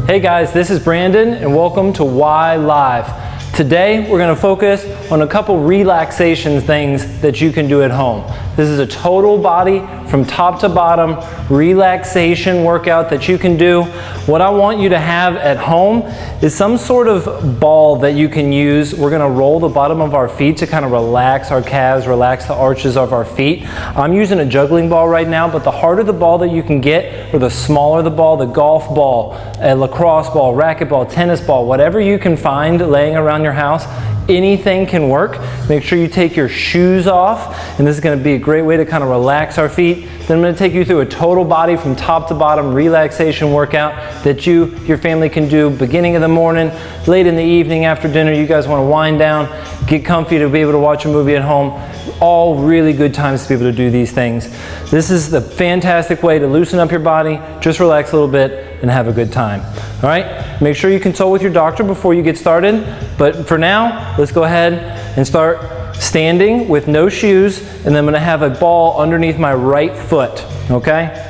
Hey guys, this is Brandon and welcome to Y Live. Today we're going to focus on a couple relaxation things that you can do at home. This is a total body from top to bottom relaxation workout that you can do. What I want you to have at home is some sort of ball that you can use. We're going to roll the bottom of our feet to kind of relax our calves, relax the arches of our feet. I'm using a juggling ball right now, but the harder the ball that you can get, or the smaller the ball, the golf ball, a lacrosse ball, racquetball, tennis ball, whatever you can find laying around your house, anything can work. Make sure you take your shoes off, and this is going to be a great way to kind of relax our feet. Then I'm going to take you through a total body from top to bottom relaxation workout that your family can do beginning of the morning, late in the evening, after dinner. You guys want to wind down, get comfy to be able to watch a movie at home. All really good times to be able to do these things. This is the fantastic way to loosen up your body, just relax a little bit, and have a good time. All right? Make sure you consult with your doctor before you get started. But for now, let's go ahead and start standing with no shoes, and then I'm going to have a ball underneath my right foot. Okay?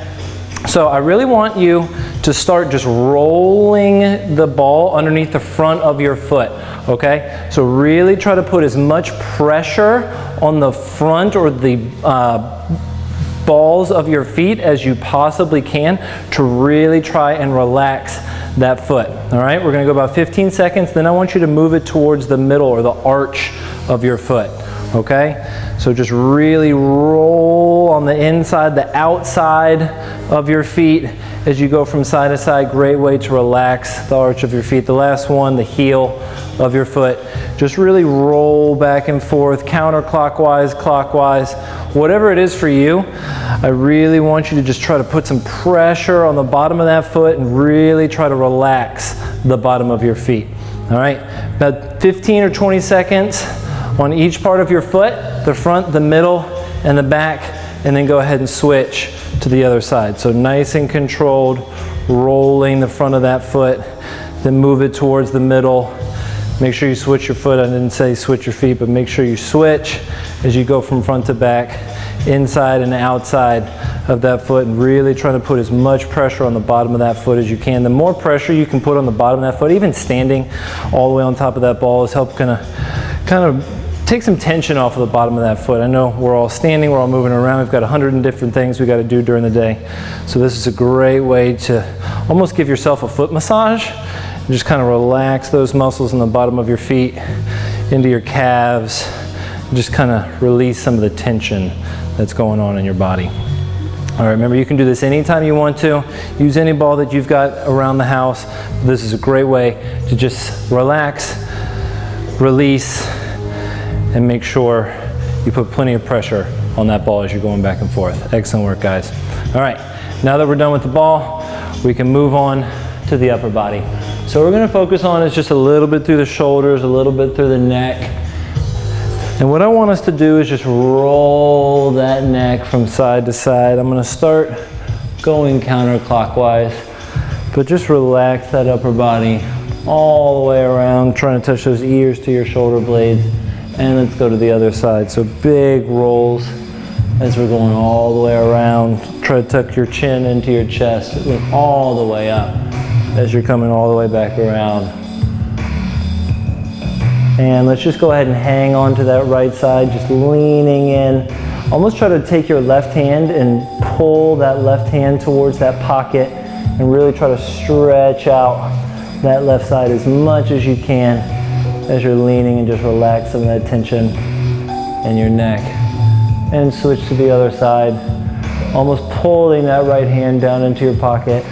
So I really want you to start just rolling the ball underneath the front of your foot. Okay? So really try to put as much pressure on the front or the balls of your feet as you possibly can to really try and relax that foot. All right, we're going to go about 15 seconds. Then I want you to move it towards the middle or the arch of your foot. Okay, so just really roll on the inside, the outside of your feet as you go from side to side. Great way to relax the arch of your feet. The last one, the heel of your foot. Just really roll back and forth, counterclockwise, clockwise, whatever it is for you. I really want you to just try to put some pressure on the bottom of that foot and really try to relax the bottom of your feet. All right, about 15 or 20 seconds on each part of your foot, the front, the middle, and the back, and then go ahead and switch to the other side. So nice and controlled, rolling the front of that foot, then move it towards the middle. Make sure you switch your foot. I didn't say switch your feet, but make sure you switch as you go from front to back, inside and outside of that foot, and really trying to put as much pressure on the bottom of that foot as you can. The more pressure you can put on the bottom of that foot, even standing all the way on top of that ball, is help kind of take some tension off of the bottom of that foot. I know we're all standing, we're all moving around, we've got 100 different things we got to do during the day. So this is a great way to almost give yourself a foot massage. Just kind of relax those muscles in the bottom of your feet into your calves. Just kind of release some of the tension that's going on in your body. All right, remember you can do this anytime you want to. Use any ball that you've got around the house. This is a great way to just relax, release, and make sure you put plenty of pressure on that ball as you're going back and forth. Excellent work, guys. All right, now that we're done with the ball, we can move on to the upper body. So we're going to focus on is just a little bit through the shoulders, a little bit through the neck. And what I want us to do is just roll that neck from side to side. I'm going to start going counterclockwise, but just relax that upper body all the way around, trying to touch those ears to your shoulder blades. And let's go to the other side. So big rolls as we're going all the way around. Try to tuck your chin into your chest, all the way up as you're coming all the way back around. And let's just go ahead and hang on to that right side, just leaning in. Almost try to take your left hand and pull that left hand towards that pocket and really try to stretch out that left side as much as you can as you're leaning, and just relax some of that tension in your neck. And switch to the other side, almost pulling that right hand down into your pocket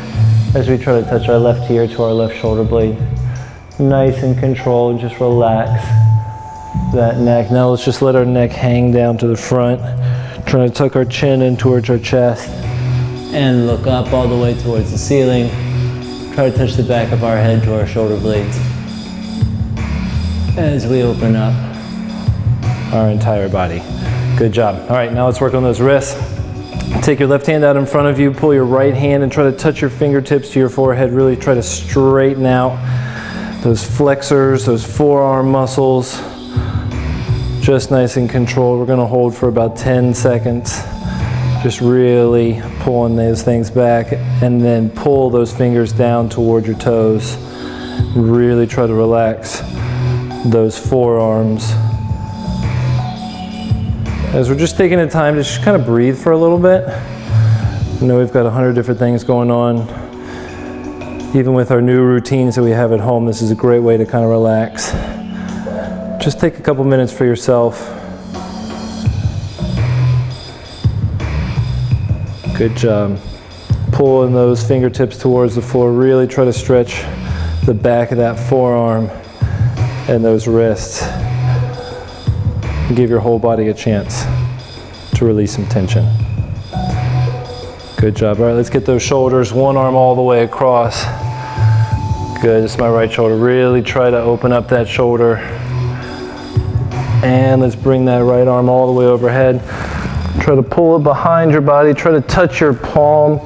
as we try to touch our left ear to our left shoulder blade. Nice and controlled, just relax that neck. Now let's just let our neck hang down to the front. Trying to tuck our chin in towards our chest and look up all the way towards the ceiling. Try to touch the back of our head to our shoulder blades as we open up our entire body. Good job. All right, now let's work on those wrists. Take your left hand out in front of you, pull your right hand and try to touch your fingertips to your forehead. Really try to straighten out those flexors, those forearm muscles. Just nice and controlled. We're going to hold for about 10 seconds. Just really pulling those things back, and then pull those fingers down toward your toes. Really try to relax those forearms. As we're just taking the time to just kind of breathe for a little bit. I know we've got 100 different things going on. Even with our new routines that we have at home, this is a great way to kind of relax. Just take a couple minutes for yourself. Good job. Pulling those fingertips towards the floor. Really try to stretch the back of that forearm and those wrists. Give your whole body a chance to release some tension. Good job. All right, let's get those shoulders, one arm all the way across. Good, this is my right shoulder. Really try to open up that shoulder. And let's bring that right arm all the way overhead. Try to pull it behind your body. Try to touch your palm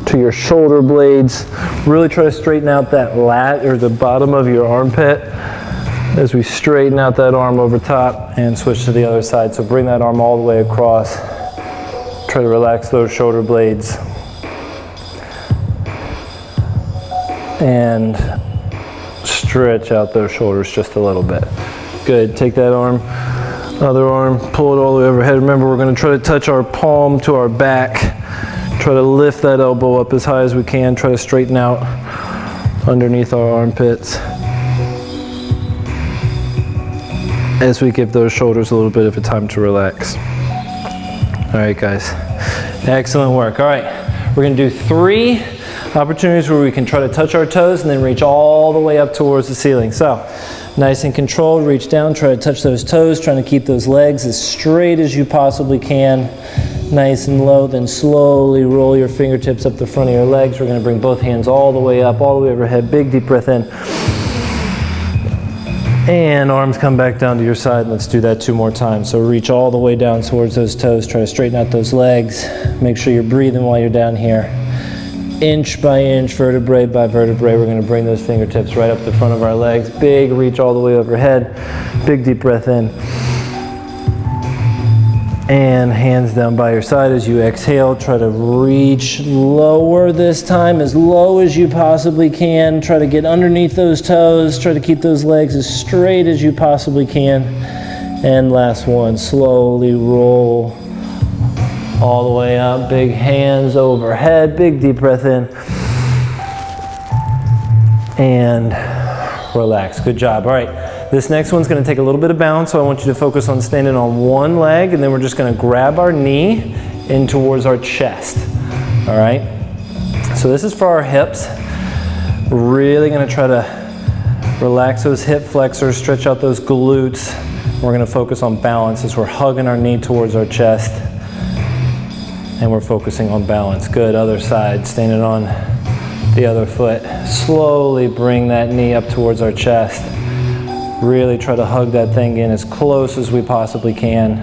to your shoulder blades. Really try to straighten out that lat, or the bottom of your armpit, as we straighten out that arm over top and switch to the other side. So bring that arm all the way across. Try to relax those shoulder blades. And stretch out those shoulders just a little bit. Good, take that arm, other arm, pull it all the way overhead. Remember, we're gonna try to touch our palm to our back. Try to lift that elbow up as high as we can. Try to straighten out underneath our armpits, as we give those shoulders a little bit of a time to relax. All right, guys, excellent work. All right, we're gonna do 3 opportunities where we can try to touch our toes and then reach all the way up towards the ceiling. So, nice and controlled, reach down, try to touch those toes, trying to keep those legs as straight as you possibly can. Nice and low, then slowly roll your fingertips up the front of your legs. We're gonna bring both hands all the way up, all the way overhead. Big deep breath in. And arms come back down to your side. Let's do that 2 more times. So reach all the way down towards those toes. Try to straighten out those legs. Make sure you're breathing while you're down here. Inch by inch, vertebrae by vertebrae, we're going to bring those fingertips right up the front of our legs. Big reach all the way overhead. Big deep breath in. And hands down by your side as you exhale. Try to reach lower this time, as low as you possibly can. Try to get underneath those toes. Try to keep those legs as straight as you possibly can. And last one, slowly roll all the way up. Big hands overhead. Big deep breath in. And relax. Good job. All right. This next one's going to take a little bit of balance, so I want you to focus on standing on one leg, and then we're just going to grab our knee in towards our chest. All right? So this is for our hips. We're really going to try to relax those hip flexors, stretch out those glutes. We're going to focus on balance as we're hugging our knee towards our chest. And we're focusing on balance. Good, other side, standing on the other foot. Slowly bring that knee up towards our chest. Really try to hug that thing in as close as we possibly can.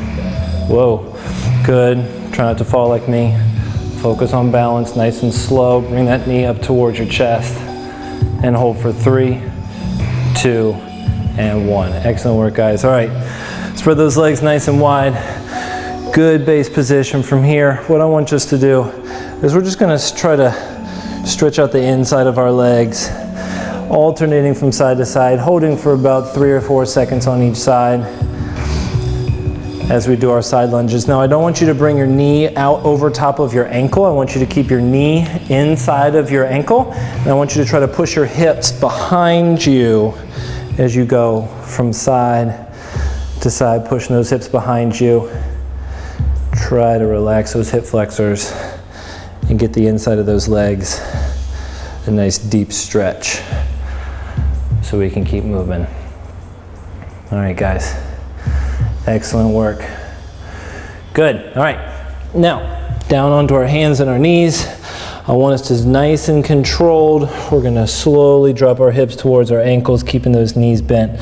Whoa, good. Try not to fall like me. Focus on balance, nice and slow. Bring that knee up towards your chest. And hold for 3, 2, and 1. Excellent work, guys. All right, spread those legs nice and wide. Good base position from here. What I want us to do is we're just gonna try to stretch out the inside of our legs, alternating from side to side, holding for about 3 or 4 seconds on each side as we do our side lunges. Now, I don't want you to bring your knee out over top of your ankle. I want you to keep your knee inside of your ankle. And I want you to try to push your hips behind you as you go from side to side, pushing those hips behind you. Try to relax those hip flexors and get the inside of those legs a nice deep stretch so we can keep moving. All right, guys. Excellent work. Good. All right. Now, down onto our hands and our knees. I want us to nice and controlled. We're going to slowly drop our hips towards our ankles, keeping those knees bent.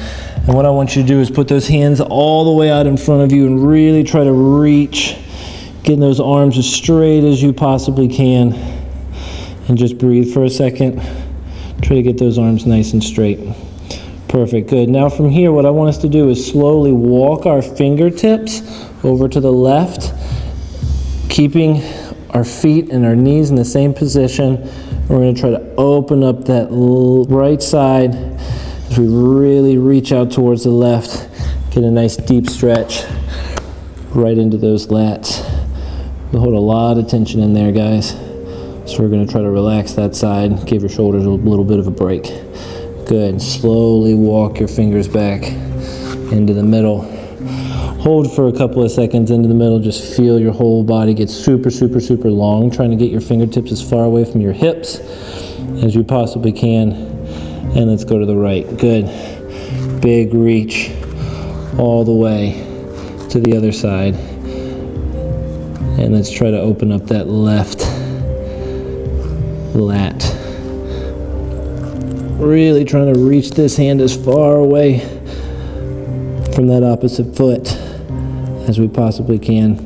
And what I want you to do is put those hands all the way out in front of you and really try to reach, getting those arms as straight as you possibly can. And just breathe for a second. Try to get those arms nice and straight. Perfect, good. Now from here, what I want us to do is slowly walk our fingertips over to the left, keeping our feet and our knees in the same position. We're going to try to open up that right side as we really reach out towards the left. Get a nice deep stretch right into those lats. We hold a lot of tension in there, guys. So we're going to try to relax that side. Give your shoulders a little bit of a break. Good. Slowly walk your fingers back into the middle. Hold for a couple of seconds into the middle. Just feel your whole body get super, super, super long. Trying to get your fingertips as far away from your hips as you possibly can. And let's go to the right. Good. Big reach all the way to the other side. And let's try to open up that left lat. Really trying to reach this hand as far away from that opposite foot as we possibly can,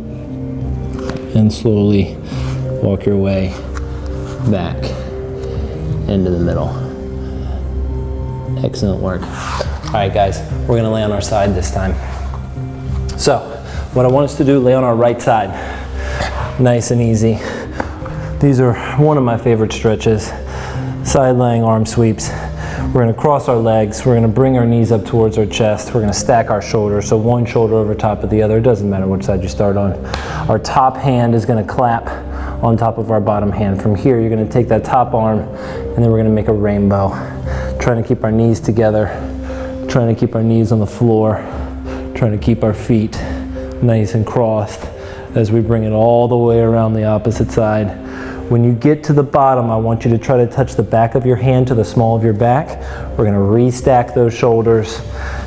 and slowly walk your way back into the middle. Excellent work. All right, guys, we're gonna lay on our side this time. So what I want us to do, lay on our right side. Nice and easy. These are one of my favorite stretches. Side laying arm sweeps. We're going to cross our legs. We're going to bring our knees up towards our chest. We're going to stack our shoulders. So one shoulder over top of the other. It doesn't matter which side you start on. Our top hand is going to clap on top of our bottom hand. From here, you're going to take that top arm and then we're going to make a rainbow. Trying to keep our knees together. Trying to keep our knees on the floor. Trying to keep our feet nice and crossed as we bring it all the way around the opposite side. When you get to the bottom, I want you to try to touch the back of your hand to the small of your back. We're going to restack those shoulders,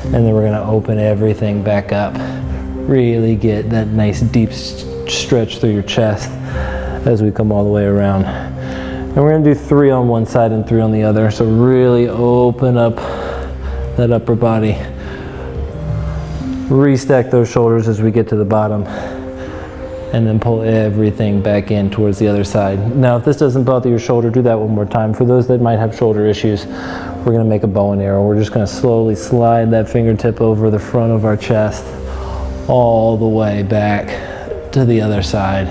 and then we're going to open everything back up. Really get that nice deep stretch through your chest as we come all the way around. And we're going to do 3 on one side and 3 on the other. So really open up that upper body. Restack those shoulders as we get to the bottom. And then pull everything back in towards the other side. Now, if this doesn't bother your shoulder, do that one more time. For those that might have shoulder issues, we're gonna make a bow and arrow. We're just gonna slowly slide that fingertip over the front of our chest, all the way back to the other side,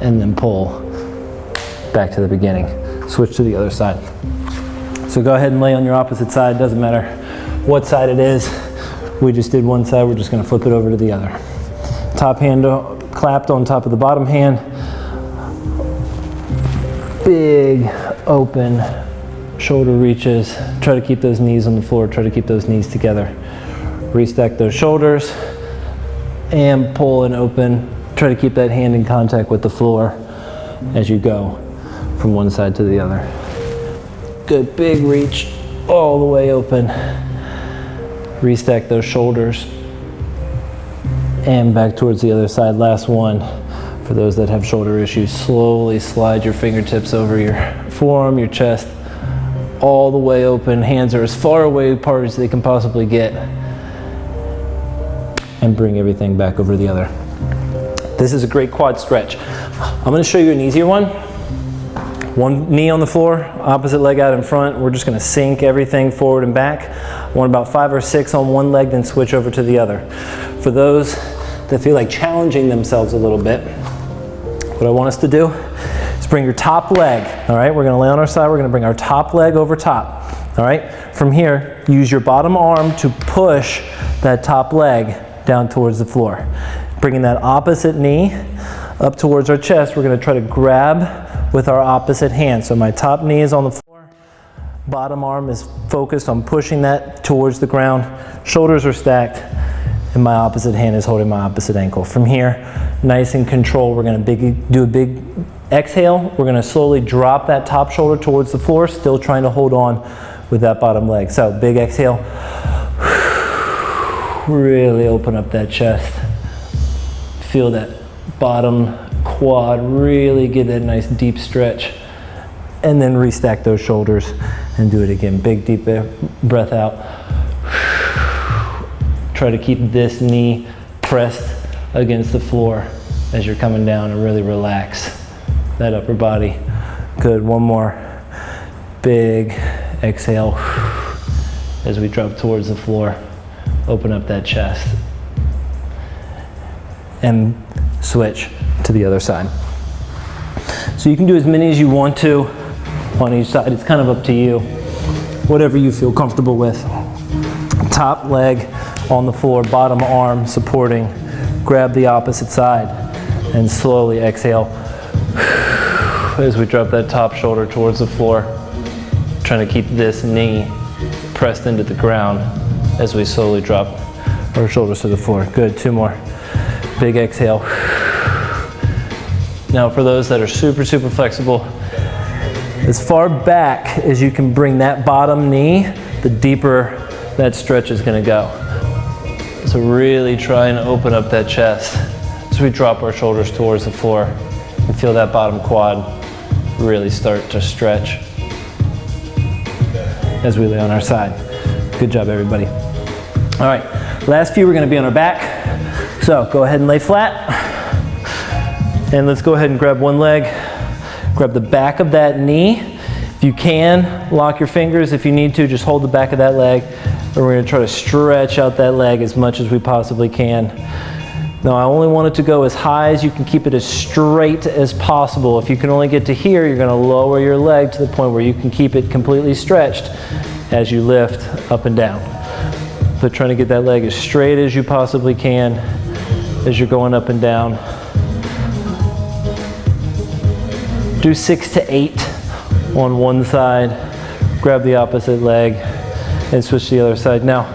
and then pull back to the beginning. Switch to the other side. So go ahead and lay on your opposite side. Doesn't matter what side it is. We just did one side, we're just gonna flip it over to the other. Top hand clapped on top of the bottom hand. Big open shoulder reaches. Try to keep those knees on the floor. Try to keep those knees together. Restack those shoulders and pull and open. Try to keep that hand in contact with the floor as you go from one side to the other. Good, big reach all the way open. Restack those shoulders and back towards the other side. Last one. For those that have shoulder issues, slowly slide your fingertips over your forearm, your chest, all the way open. Hands are as far away apart as they can possibly get. And bring everything back over the other. This is a great quad stretch. I'm going to show you an easier one. One knee on the floor, opposite leg out in front. We're just going to sink everything forward and back. One about 5 or 6 on one leg, then switch over to the other. For those that feel like challenging themselves a little bit, what I want us to do is bring your top leg. All right, we're going to lay on our side. We're going to bring our top leg over top. All right, from here, use your bottom arm to push that top leg down towards the floor. Bringing that opposite knee up towards our chest, we're going to try to grab with our opposite hand. So my top knee is on the floor, bottom arm is focused on pushing that towards the ground, shoulders are stacked, and my opposite hand is holding my opposite ankle. From here, nice and controlled, we're going to do a big exhale. We're going to slowly drop that top shoulder towards the floor, still trying to hold on with that bottom leg. So big exhale. Really open up that chest. Feel that bottom quad, really get that nice deep stretch. And then restack those shoulders and do it again. Big deep breath out. Try to keep this knee pressed against the floor as you're coming down, and really relax that upper body. Good, one more. Big exhale as we drop towards the floor. Open up that chest and switch to the other side. So you can do as many as you want to on each side. It's kind of up to you, whatever you feel comfortable with. Top leg on the floor, bottom arm supporting. Grab the opposite side and slowly exhale as we drop that top shoulder towards the floor. Trying to keep this knee pressed into the ground as we slowly drop our shoulders to the floor. Good, 2 more. Big exhale. Now for those that are super, super flexible, as far back as you can bring that bottom knee, the deeper that stretch is gonna go. So really try and open up that chest as we drop our shoulders towards the floor and feel that bottom quad really start to stretch as we lay on our side. Good job, everybody. All right, last few, we're gonna be on our back. So go ahead and lay flat. And let's go ahead and grab one leg. Grab the back of that knee. If you can, lock your fingers. If you need to, just hold the back of that leg. And we're gonna try to stretch out that leg as much as we possibly can. Now, I only want it to go as high as you can, keep it as straight as possible. If you can only get to here, you're gonna lower your leg to the point where you can keep it completely stretched as you lift up and down. But trying to get that leg as straight as you possibly can as you're going up and down. Do 6 to 8 on one side. Grab the opposite leg and switch to the other side. Now,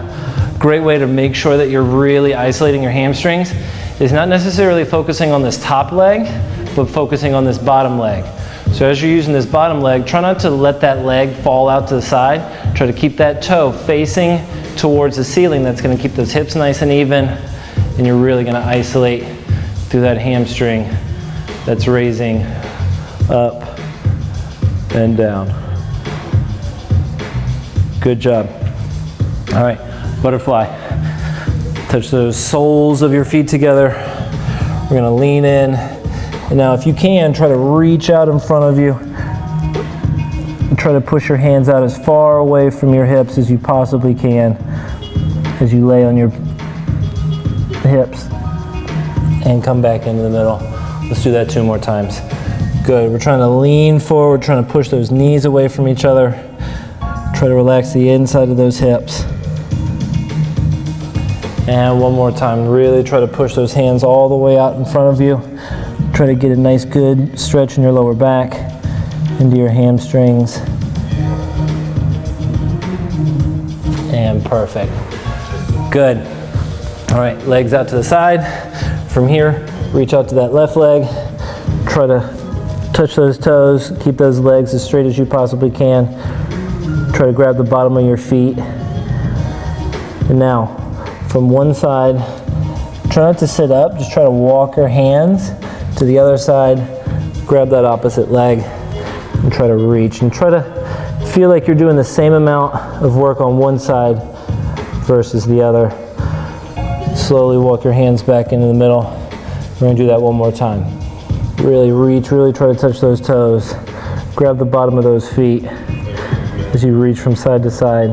great way to make sure that you're really isolating your hamstrings is not necessarily focusing on this top leg, but focusing on this bottom leg. So as you're using this bottom leg, try not to let that leg fall out to the side. Try to keep that toe facing towards the ceiling. That's gonna keep those hips nice and even, and you're really gonna isolate through that hamstring that's raising up and down. Good job. All right, butterfly. Touch those soles of your feet together. We're gonna lean in. And now if you can, try to reach out in front of you. Try to push your hands out as far away from your hips as you possibly can as you lay on your hips and come back into the middle. Let's do that 2 more times. Good, we're trying to lean forward, trying to push those knees away from each other. Try to relax the inside of those hips. And one more time, really try to push those hands all the way out in front of you. Try to get a nice good stretch in your lower back, into your hamstrings. And perfect. Good. All right, legs out to the side. From here, reach out to that left leg. Try to touch those toes. Keep those legs as straight as you possibly can. Try to grab the bottom of your feet. And now, from one side, try not to sit up. Just try to walk your hands to the other side. Grab that opposite leg and try to reach. And try to feel like you're doing the same amount of work on one side versus the other. Slowly walk your hands back into the middle. We're gonna do that one more time. Really reach, really try to touch those toes. Grab the bottom of those feet as you reach from side to side.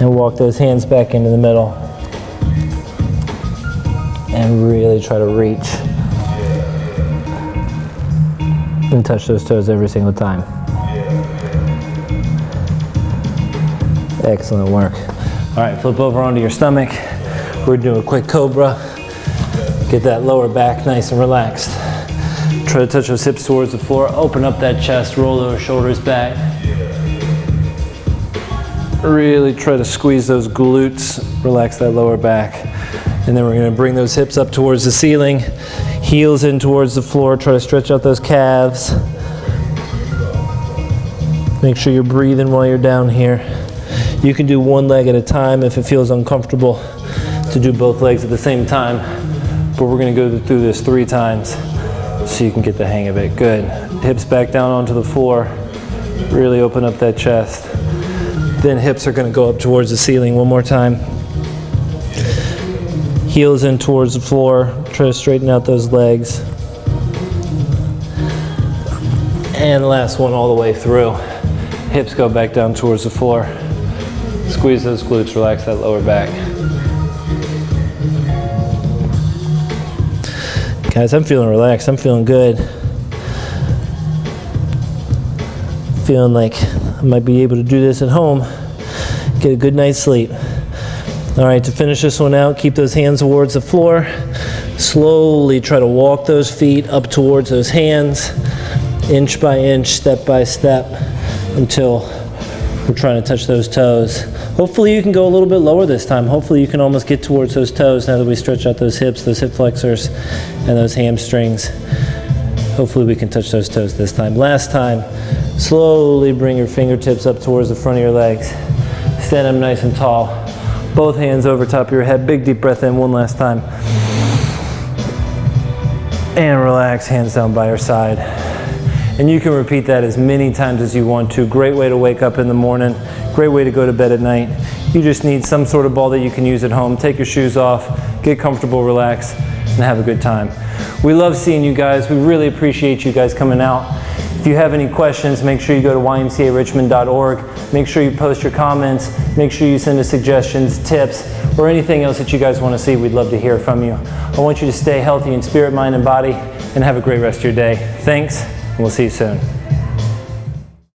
And walk those hands back into the middle. And really try to reach. And touch those toes every single time. Excellent work. All right, flip over onto your stomach. We're gonna do a quick cobra. Get that lower back nice and relaxed. Try to touch those hips towards the floor. Open up that chest, roll those shoulders back. Really try to squeeze those glutes, relax that lower back. And then we're gonna bring those hips up towards the ceiling, heels in towards the floor, try to stretch out those calves. Make sure you're breathing while you're down here. You can do one leg at a time if it feels uncomfortable to do both legs at the same time, but we're gonna go through this 3 times so you can get the hang of it. Good. Hips back down onto the floor. Really open up that chest. Then hips are gonna go up towards the ceiling one more time. Heels in towards the floor. Try to straighten out those legs. And last one all the way through. Hips go back down towards the floor. Squeeze those glutes, relax that lower back. Guys, I'm feeling relaxed, I'm feeling good. feeling like I might be able to do this at home, get a good night's sleep. All right, to finish this one out, keep those hands towards the floor. Slowly try to walk those feet up towards those hands, inch by inch, step by step, until we're trying to touch those toes. Hopefully you can go a little bit lower this time. Hopefully you can almost get towards those toes now that we stretch out those hips, those hip flexors, and those hamstrings. Hopefully we can touch those toes this time. Last time, slowly bring your fingertips up towards the front of your legs. Stand up nice and tall. Both hands over top of your head. Big deep breath in one last time. And relax, hands down by your side. And you can repeat that as many times as you want to. Great way to wake up in the morning. Great way to go to bed at night. You just need some sort of ball that you can use at home. Take your shoes off, get comfortable, relax, and have a good time. We love seeing you guys. We really appreciate you guys coming out. If you have any questions, make sure you go to ymcarichmond.org. Make sure you post your comments. Make sure you send us suggestions, tips, or anything else that you guys want to see. We'd love to hear from you. I want you to stay healthy in spirit, mind, and body, and have a great rest of your day. Thanks, and we'll see you soon.